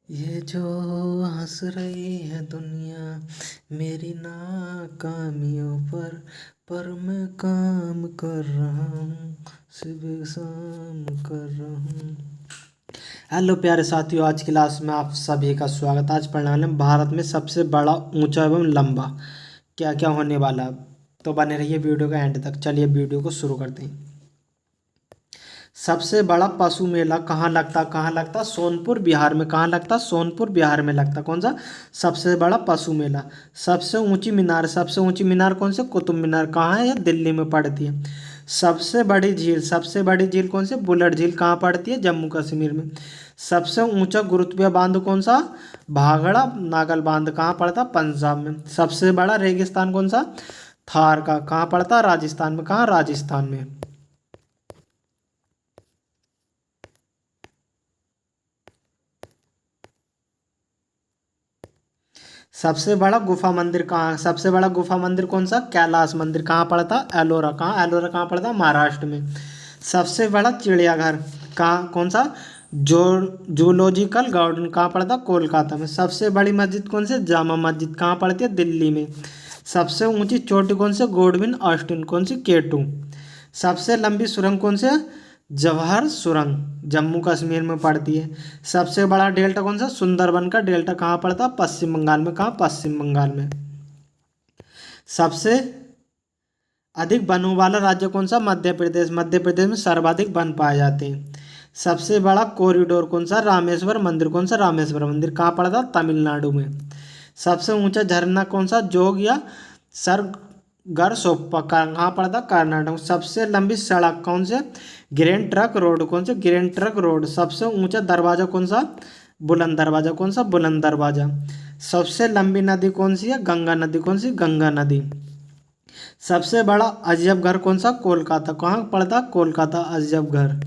ये जो हंस रही है दुनिया मेरी नाकामियों पर मैं काम कर रहा हूँ, सुबह शाम कर रहा हूँ। हेलो प्यारे साथियों, आज की क्लास में आप सभी का स्वागत। आज पढ़ने वाले हैं भारत में सबसे बड़ा, ऊंचा एवं लंबा क्या क्या होने वाला है। तो बने रहिए वीडियो का एंड तक। चलिए वीडियो को शुरू करते हैं। सबसे बड़ा पशु मेला कहाँ लगता? सोनपुर बिहार में। कहाँ लगता? सोनपुर बिहार में लगता। कौन सा? सबसे बड़ा पशु मेला। सबसे ऊंची मीनार कौन से? कुतुब मीनार। कहाँ है? यह दिल्ली में पड़ती है। सबसे बड़ी झील कौन से? बुलर झील। कहाँ पड़ती है? जम्मू कश्मीर में। सबसे ऊंचा गुरुत्वीय बांध कौन सा? भाखड़ा नागल बांध। कहाँ पड़ता? पंजाब में। सबसे बड़ा रेगिस्तान कौन सा? थार का। कहाँ पड़ता? राजस्थान में। कहाँ? राजस्थान में। सबसे बड़ा गुफा मंदिर कौन सा? कैलाश मंदिर। कहाँ पड़ता? एलोरा। कहाँ पड़ता? महाराष्ट्र में। सबसे बड़ा चिड़ियाघर कहाँ? कौन सा? जो जूलॉजिकल गार्डन। कहाँ पड़ता? कोलकाता में। सबसे बड़ी मस्जिद कौन सी? जामा मस्जिद। कहाँ पड़ती है? दिल्ली में। सबसे ऊंची चोटी कौन सी? Godwin Austin. कौन सी? केटू। सबसे लंबी सुरंग कौन सी है? जवाहर सुरंग, जम्मू कश्मीर में पड़ती है। सबसे बड़ा डेल्टा कौन सा? सुंदरबन का डेल्टा। कहाँ पड़ता है? पश्चिम बंगाल में। कहाँ? पश्चिम बंगाल में। सबसे अधिक वनों वाला राज्य कौन सा? मध्य प्रदेश। मध्य प्रदेश में सर्वाधिक वन पाए जाते हैं। सबसे बड़ा कॉरिडोर कौन सा? रामेश्वर मंदिर। कौन सा? रामेश्वर मंदिर। कहाँ पड़ता? तमिलनाडु में। सबसे ऊंचा झरना कौन सा? जोग या सरगर सोप्पा। कहाँ पड़ता? कर्नाटक में। सबसे लंबी सड़क कौन से? Grand truck road. कौन से? Grand truck road. सबसे ऊंचा दरवाजा कौन सा? बुलंद दरवाजा। कौन सा? बुलंद दरवाजा। सबसे लंबी नदी कौन सी है? गंगा नदी। कौन सी? गंगा नदी। सबसे बड़ा अजब घर कौन सा? कोलकाता। कहाँ पड़ता? कोलकाता अजब घर।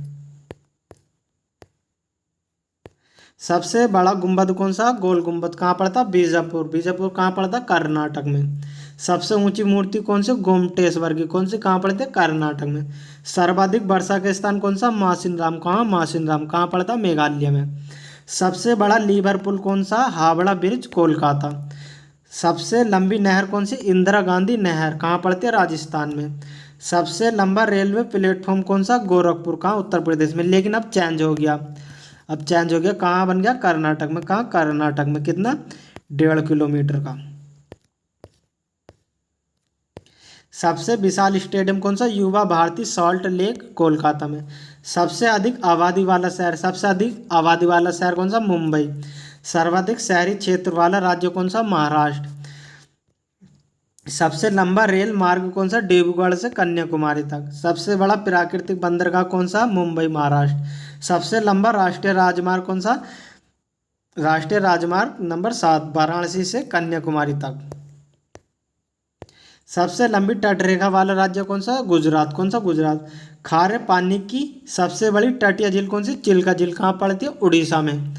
सबसे बड़ा गुंबद कौन सा? गोल गुंबद। कहाँ पड़ता? बीजापुर। बीजापुर कहाँ पड़ता? कर्नाटक में। सबसे ऊंची मूर्ति कौन सी? गोमटेश्वर की। कौन सी? कहाँ पड़ती है? कर्नाटक में। सर्वाधिक वर्षा के स्थान कौन सा? मासिनराम। कहाँ? मासिनराम। कहाँ पड़ता? मेघालय में। सबसे बड़ा लीवर पुल कौन सा? हावड़ा ब्रिज, कोलकाता। सबसे लंबी नहर कौन सी? इंदिरा गांधी नहर। कहाँ पड़ती है? राजस्थान में। सबसे लंबा रेलवे प्लेटफॉर्म कौन सा? गोरखपुर। कहाँ? उत्तर प्रदेश में। लेकिन अब चेंज हो गया। कहाँ बन गया? कर्नाटक में। कहाँ? कर्नाटक में। कितना? 1.5 किलोमीटर का। सबसे विशाल स्टेडियम कौन सा? युवा भारती सॉल्ट लेक, कोलकाता में। सबसे अधिक आबादी वाला शहर कौन सा? मुंबई। सर्वाधिक शहरी क्षेत्र वाला राज्य कौन सा? महाराष्ट्र। सबसे लंबा रेल मार्ग कौन सा? डिब्रूगढ़ से कन्याकुमारी तक। सबसे बड़ा प्राकृतिक बंदरगाह कौन सा? मुंबई, महाराष्ट्र। सबसे लंबा राष्ट्रीय राजमार्ग कौन सा? राष्ट्रीय राजमार्ग नंबर 7, वाराणसी से कन्याकुमारी तक। सबसे लंबी तटरेखा वाला राज्य कौन सा? गुजरात। कौन सा? गुजरात। खारे पानी की सबसे बड़ी तटीय झील कौन सी? चिल्का झील। कहाँ पड़ती है? उड़ीसा में।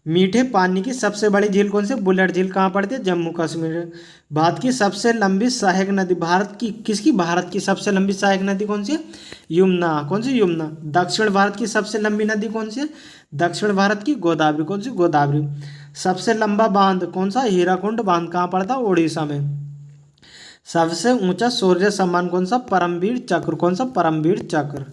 मीठे पानी की सबसे बड़ी झील कौन सी? बुलर झील। कहाँ पड़ती है? जम्मू कश्मीर। भारत की सबसे लंबी सहायक नदी, भारत की सबसे लंबी सहायक नदी कौन सी है? यमुना। कौन सी? यमुना। दक्षिण भारत की सबसे लंबी नदी कौन सी है? दक्षिण भारत की गोदावरी। कौन सी? गोदावरी। सबसे लंबा बांध कौन सा? हीराकुंड बांध। कहाँ पड़ता है? उड़ीसा में। सबसे ऊंचा शौर्य सम्मान कौन सा? परमवीर चक्र। कौन सा? परमवीर चक्र।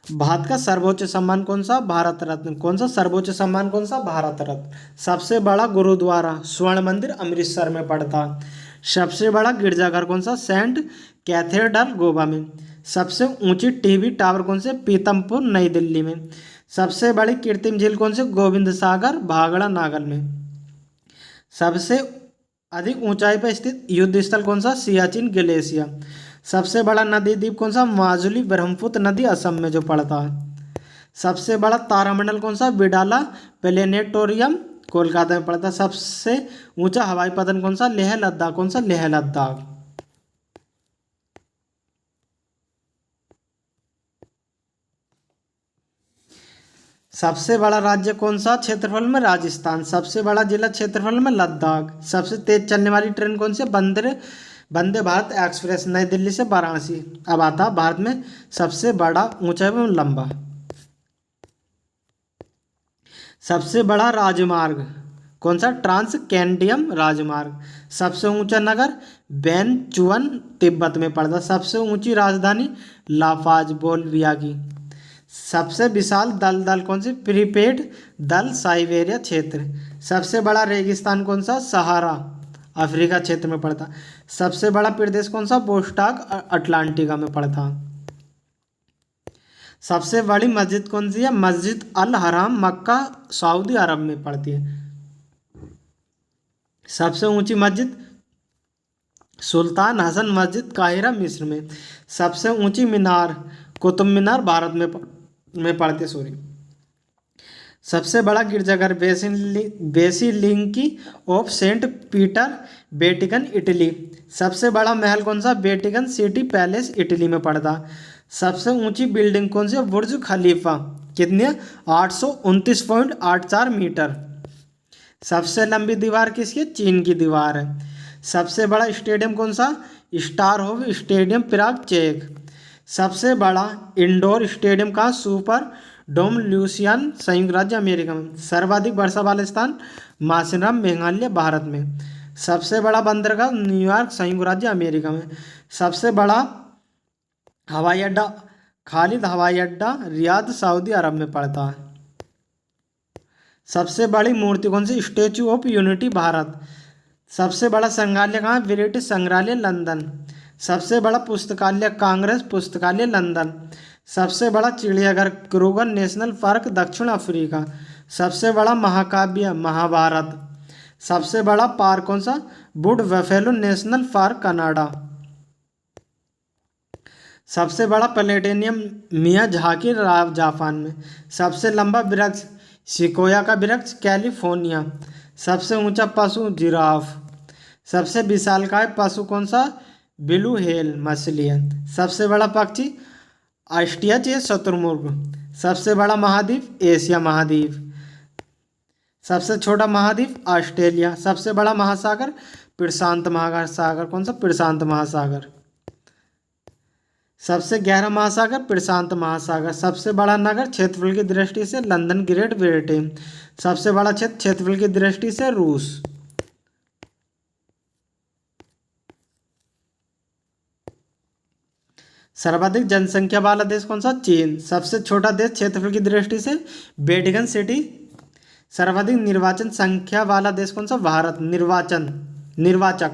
भारत का सर्वोच्च सम्मान कौन सा? भारत रत्न। कौन सा? सर्वोच्च सम्मान कौन सा? भारत रत्न। सबसे बड़ा गुरुद्वारा स्वर्ण मंदिर, अमृतसर में पड़ता। सबसे बड़ा गिरजाघर कौन सा? सेंट कैथेड्रल, गोवा में। सबसे ऊंची टीवी टावर कौन से? पीतमपुर, नई दिल्ली में। सबसे बड़ी कृत्रिम झील कौन से? गोविंद सागर, भागड़ा, नागल में। सबसे अधिक ऊंचाई पर स्थित युद्ध स्थल कौन सा? सियाचिन ग्लेशियर। सबसे बड़ा नदी द्वीप कौन सा? माजुली, ब्रह्मपुत्र नदी असम में जो पड़ता है। सबसे बड़ा तारामंडल कौन सा? बिडाला प्लेनेटोरियम, कोलकाता में पड़ता है। सबसे ऊंचा हवाई पतन कौन सा? लेह लद्दाख। कौन सा? लेह लद्दाख। सबसे बड़ा राज्य कौन सा क्षेत्रफल में? राजस्थान। सबसे बड़ा जिला क्षेत्रफल में? लद्दाख। सबसे तेज चलने वाली ट्रेन कौन सी? वंदे भारत एक्सप्रेस, नई दिल्ली से वाराणसी। अब आता भारत में सबसे बड़ा, ऊंचा एवं लंबा। सबसे बड़ा राजमार्ग कौन सा? ट्रांस कैंडियम राजमार्ग। सबसे ऊंचा नगर बेनचुअन तिब्बत में पड़ता। सबसे ऊंची राजधानी लाफाज बोल्विया की। सबसे विशाल दलदल कौन सी? प्रीपेड दल साइबेरिया क्षेत्र। सबसे बड़ा रेगिस्तान कौन सा? सहारा अफ्रीका क्षेत्र में पड़ता। सबसे बड़ा प्रदेश कौन सा? बोस्टाक अटलांटिका में पड़ता। सबसे बड़ी मस्जिद कौन सी है? मस्जिद अल हराम मक्का सऊदी अरब में पड़ती है। सबसे ऊंची मस्जिद सुल्तान हसन मस्जिद काहिरा मिस्र में। सबसे ऊंची मीनार कुतुब मीनार भारत में पड़ती है। सॉरी। सबसे बड़ा गिरजाघर basilica of saint Peter Vatican Italy. सबसे बड़ा महल कौन सा? वेटिकन सिटी पैलेस इटली में पड़ता। सबसे ऊंची बिल्डिंग कौन सी है? बुर्ज खलीफा। कितनी है? 829.84 मीटर। सबसे लंबी दीवार किसकी है? चीन की दीवार है। सबसे बड़ा स्टेडियम कौन सा? स्टारहोफ स्टेडियम प्राग चेक। सबसे बड़ा इंडोर स्टेडियम कहाँ? सुपर डोम ल्यूसियान संयुक्त राज्य अमेरिका में। सर्वाधिक वर्षा वाला स्थान मासेराम मेघालय भारत में। सबसे बड़ा बंदरगाह न्यूयॉर्क संयुक्त राज्य अमेरिका में। सबसे बड़ा हवाई अड्डा खालिद हवाई अड्डा रियाद सऊदी अरब में पड़ता है। सबसे बड़ी मूर्ति कौन सी? Statue of unity Bharat. सबसे बड़ा संग्रहालय कहाँ? ब्रिटिश संग्रहालय लंदन। सबसे बड़ा पुस्तकालय कांग्रेस पुस्तकालय लंदन। सबसे बड़ा चिड़ियाघर क्रूगर नेशनल पार्क दक्षिण अफ्रीका। सबसे बड़ा महाकाव्य महाभारत। सबसे बड़ा पार्क कौन सा? Would buffalo national park Canada. सबसे बड़ा प्लेनेटेरियम मियाजाकी जापान में। सबसे लंबा वृक्ष सिकोया का वृक्ष कैलिफोर्निया। सबसे ऊंचा पशु जिराफ। सबसे विशालकाय पशु कौन सा? ब्लू व्हेल मछली है। सबसे बड़ा पक्षी ऑस्ट्रिच या शुतुरमुर्ग। सबसे बड़ा महाद्वीप एशिया महाद्वीप। सबसे छोटा महाद्वीप ऑस्ट्रेलिया। सबसे बड़ा महासागर प्रशांत महासागर। कौन सा? प्रशांत महासागर। सबसे गहरा महासागर प्रशांत महासागर। सबसे बड़ा नगर क्षेत्रफल की दृष्टि से लंदन ग्रेट ब्रिटेन। सबसे बड़ा क्षेत्र क्षेत्रफल की दृष्टि से रूस। सर्वाधिक जनसंख्या वाला देश कौन सा? चीन। सबसे छोटा देश क्षेत्रफल की दृष्टि से वेटिकन सिटी। सर्वाधिक निर्वाचन संख्या वाला देश कौन सा? भारत। निर्वाचक।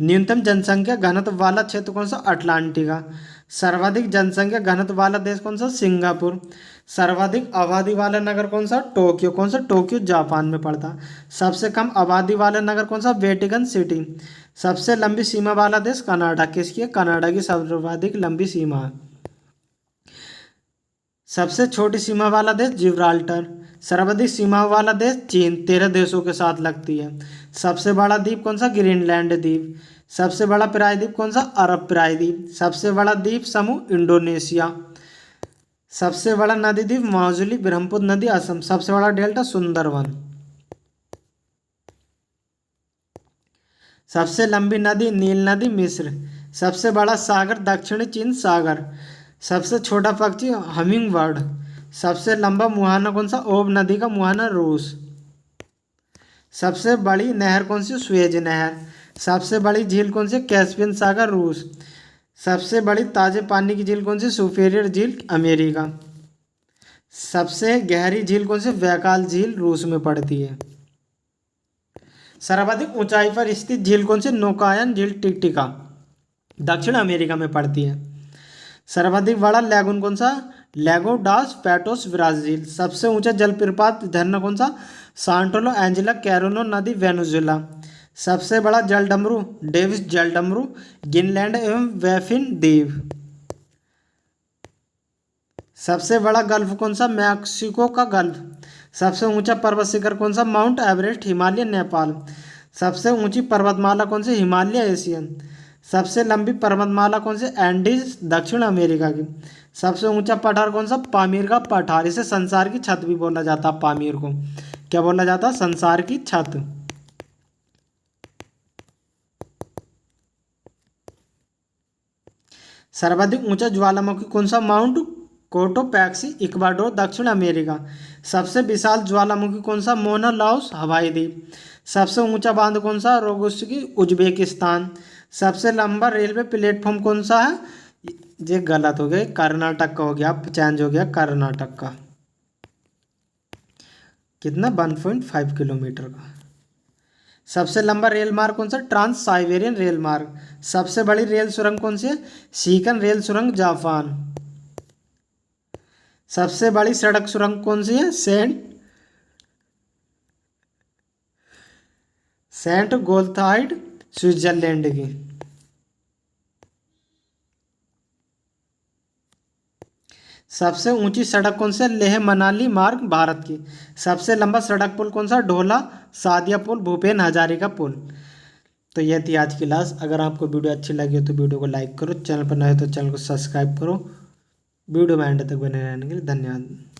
न्यूनतम जनसंख्या घनत्व वाला क्षेत्र कौन सा? अटलांटिका। सर्वाधिक जनसंख्या घनत्व वाला देश कौन सा? सिंगापुर। सर्वाधिक आबादी वाला नगर कौन सा? टोक्यो। कौन सा? टोक्यो जापान में पड़ता। सबसे कम आबादी वाला नगर कौन सा? Vatican city. सबसे लंबी सीमा वाला देश कनाडा। किसकी है? कनाडा की सर्वाधिक लंबी सीमा है। सबसे छोटी सीमा वाला देश जिब्राल्टर। सर्वाधिक सीमा वाला देश चीन 13 देशों के साथ लगती है। सबसे बड़ा द्वीप कौन सा? ग्रीनलैंड द्वीप। सबसे बड़ा प्रायद्वीप कौन सा? अरब प्रायद्वीप। सबसे बड़ा द्वीप समूह इंडोनेशिया। सबसे बड़ा नदी द्वीप माजुली ब्रह्मपुत्र नदी असम। सबसे बड़ा डेल्टा सुंदरवन। सबसे लंबी नदी नील नदी मिस्र। सबसे बड़ा सागर दक्षिणी चीन सागर। सबसे छोटा पक्षी हमिंग बर्ड। सबसे लंबा मुहाना कौन सा? ओब नदी का मुहाना रूस। सबसे बड़ी नहर कौन सी? स्वेज नहर। सबसे बड़ी झील कौन सी? कैस्पियन सागर रूस। सबसे बड़ी ताजे पानी की झील कौन सी? सुपेरियर झील अमेरिका। सबसे गहरी झील कौन सी? बैकाल झील रूस में पड़ती है। सर्वाधिक ऊंचाई पर स्थित झील कौन सी? नौकायन झील टिकटिका दक्षिण अमेरिका में पड़ती है। सर्वाधिक बड़ा लैगून कौन सा? लैगो डास पैटोस ब्राजील। सबसे ऊंचा जलप्रपात झरना कौन सा? सांटोलो एंजेला कैरोनो नदी वेनेजुएला। सबसे बड़ा जलडमरू डेविस जलडमरू ग्रीनलैंड एवं बैफिन द्वीप। सबसे बड़ा गल्फ कौन सा? मैक्सिको का गल्फ। सबसे ऊंचा पर्वत शिखर कौन सा? Mount Everest Himalaya Nepal. सबसे ऊंची पर्वतमाला कौन सी? हिमालय एशियन। सबसे लंबी पर्वतमाला कौन सी? एंडीज दक्षिण अमेरिका की। सबसे ऊंचा पठार कौन सा? पामीर का पठार। इसे संसार की छत भी बोला जाता है। पामीर को क्या बोला जाता है? संसार की छत। सर्वाधिक ऊंचा ज्वालामुखी कौन सा? माउंट कोटोपैक्सी इक्वाडोर दक्षिण अमेरिका। सबसे विशाल ज्वालामुखी कौन सा? मोना लाओस हवाई द्वीप। सबसे ऊंचा बांध कौन सा? रोगुस्की उज्बेकिस्तान। सबसे लंबा रेलवे प्लेटफॉर्म कौन सा है? ये गलत हो गया, कर्नाटक का हो गया, चेंज हो गया कर्नाटक का। कितना? 1.5 किलोमीटर का। सबसे लंबा रेल मार्ग कौन सा? ट्रांस साइबेरियन रेल मार्ग। सबसे बड़ी रेल सुरंग कौन सी है? सीकन रेल सुरंग, जापान। सबसे बड़ी सड़क सुरंग कौन सी है? सेंट गोथार्ड, स्विट्जरलैंड की। सबसे ऊंची सड़क कौन सी है? लेह मनाली मार्ग, भारत की। सबसे लंबा सड़क पुल कौन सा? ढोला सादिया पुल, भूपेन हजारिका पुल। तो यह थी आज की क्लास। अगर आपको वीडियो अच्छी लगी हो तो वीडियो को लाइक करो, चैनल पर नए हो तो चैनल को सब्सक्राइब करो। वीडियो में एंड तक बने रहने के लिए धन्यवाद।